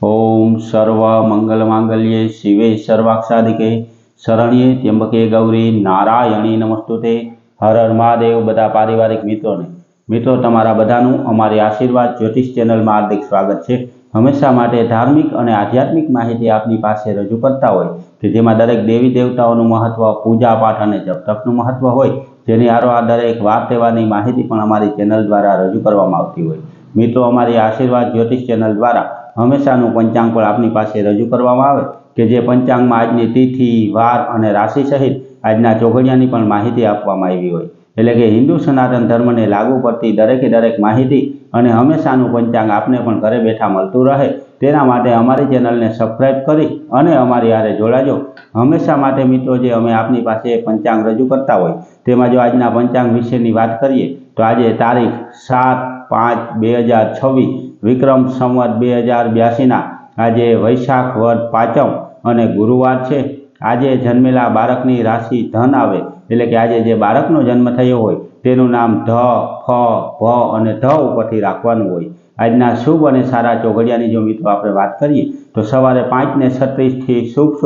ओम सर्व मंगल मांगल्ये शिवे सर्वाक्षाधिके शरण्ये त्र्यंबके गौरी नारायणी नमस्तुते। हर हर महादेव। बधा पारिवारिक मित्रों तमारा बधानुं अमारी आशीर्वाद ज्योतिष चेनल में हार्दिक स्वागत है। हमेशा माटे धार्मिक और आध्यात्मिक माहिती आपनी पासे रजू करता होय कि जेमां दरेक देवी देवताओनुं महत्व, पूजा पाठ और जप तपनुं महत्व होय, जेनी हारोहार दरेक वार तहेवारनी माहिती पण अमारी चेनल द्वारा रजू करवामां आवती होय। मित्रों अमारी आशीर्वाद ज्योतिष चेनल द्वारा हमेशानु पंचांग पर आपनी पासे रजू करवामां आवे के जे पंचांग में आजनी तिथि, वार और राशि सहित आजना चोघड़ियानी पण माहिती आपवामां आवी होय। एटले के हिंदू सनातन धर्म ने लागू पड़ती दरेके दरेक माहिती और हमेशानु पंचांग आपने पण घरे बैठा मळतुं रहे तेना माटे अमारी चेनल ने सब्सक्राइब करी अने अमारी हारे जोड़ाजो। हमेशा माटे मित्रों जे अमे आपनी पासे पंचांग रजू करता होय तेमां जो आजना पंचांग विशेनी वात करीए तो आज तारीख 7/5/2026 विक्रम संवत 2082 आज वैशाख वद पाचम अने गुरुवार है। आज जन्मेला बाळकनी राशि धन आवे एटले के आज जे बाळकनो जन्म थयो होय तेनुं नाम ध, फ, भ अने ध उपरथी राखवानुं होय। आजना शुभ और सारा चोघड़ियानी जो मित्रों आपणे वात करीए तो सवारे 5:36 थी शुभ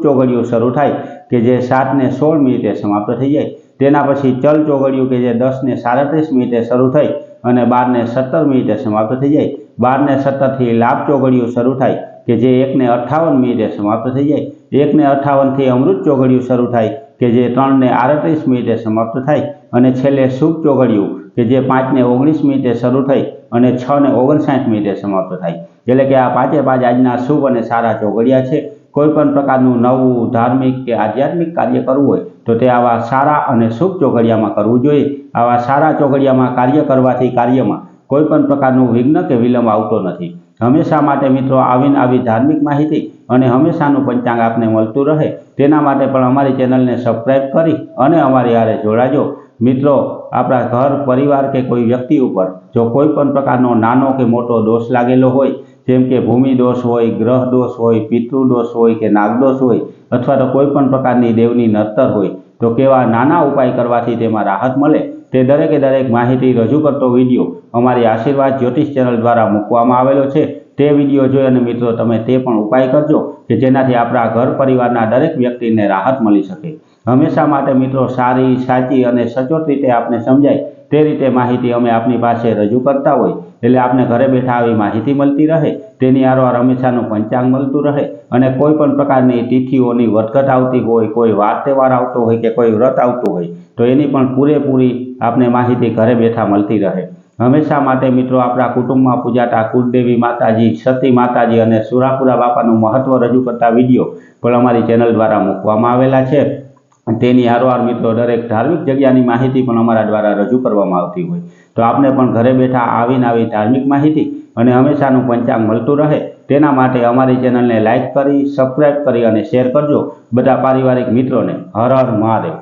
चोघड़ियों शरू थाय के जे 7:16 समाप्त थई जाय। तेना पछी चल चोघड़ियों के जे 10:37 शरू थई अने 12:17 समाप्त थई जाय। 12:17 थी लाभ चोघड़ियों शरू थाय के जे 1:58 समाप्त थई जाय। 1:58 थी अमृत चोघड़ियों शरू थाय के जे 3:38 समाप्त थाय अने छेल्ले शुभ चोघड़ियों के जे 5:19 शरू थई अने 6:59 समाप्त थाय। एटले के आ पांचे पांच आजना शुभ और सारा चोघड़िया छे। कोईपण प्रकारनुं नवुं धार्मिक के आध्यात्मिक कार्य करवुं होय तो ते आवा सारा और शुभ चोघड़ियामां करवुं जोईए। आवा सारा चोघड़ियामां कार्य करवाथी कार्यमां कोईपण प्रकारनुं विघ्न के विलंब आवतो नथी। हमेशा माटे मित्रों आवीने आवी धार्मिक माहिती और हमेशानुं पंचांग आपने मळतुं रहे तेना माटे पण अमारी चेनल ने सब्सक्राइब करी अने अमारी हारे जोड़ाजो। मित्रों आपणा घर परिवार के कोई व्यक्ति पर जो कोईपण प्रकारनो नानो के मोटो दोष लागेलो होय जेम के भूमि दोष होय, ग्रह दोष होय, पितृदोष होय के नागदोष होय अथवा तो कोईपण प्रकारनी देवनी नड़तर होय तो केवा नाना उपाय करवाथी तेमां राहत मळे ते दरेके दरेक माहिती रजू करतो विडियो अमारी आशीर्वाद ज्योतिष चेनल द्वारा मूकवामां आवेलो छे। ते विडियो जोई अने मित्रों तमे ते पण उपाय करजो के जेनाथी आपणा घर परिवारना दरेक व्यक्तिने राहत मळी शके। हमेशा माटे मित्रों सारी, साची अने सचोट रीते आपने समजाय ते रीते माहिती अमे आपनी पासे रजू करता होय एटले आपने घरे बैठा आवी माहिती मळती रहे तेनी हारोहार हमेशानुं पंचांग मळतुं रहे अने कोईपण प्रकारनी तिथिओनी वटघट आवती होय, कोई वार तहेवार आवतो होय के कोई व्रत आवतुं होय तो एनी पण पूरेपूरी आपने माहिती घरे बैठा मळती रहे। हमेशा माटे मित्रों आपणा कुटुंबमां पूजाता कुलदेवी माताजी, सती माताजी अने सुरापुरा बापानुं महत्व रजू करता विडियो पण अमारी चेनल द्वारा मूकवामां आवेला छे। तेनी हारोहार मित्रों दरेक धार्मिक जग्यानी माहिती पण अमारा द्वारा रजू करवामां आवती होय तो आपने पण घरे बैठा आवीने आवी धार्मिक माहिती अने हमेशानुं पंचांग मळतुं रहे तेना माटे अमारी चेनलने लाइक करी, सब्सक्राइब करी अने शेर करजो बधा पारिवारिक मित्रों ने। हर हर महादेव।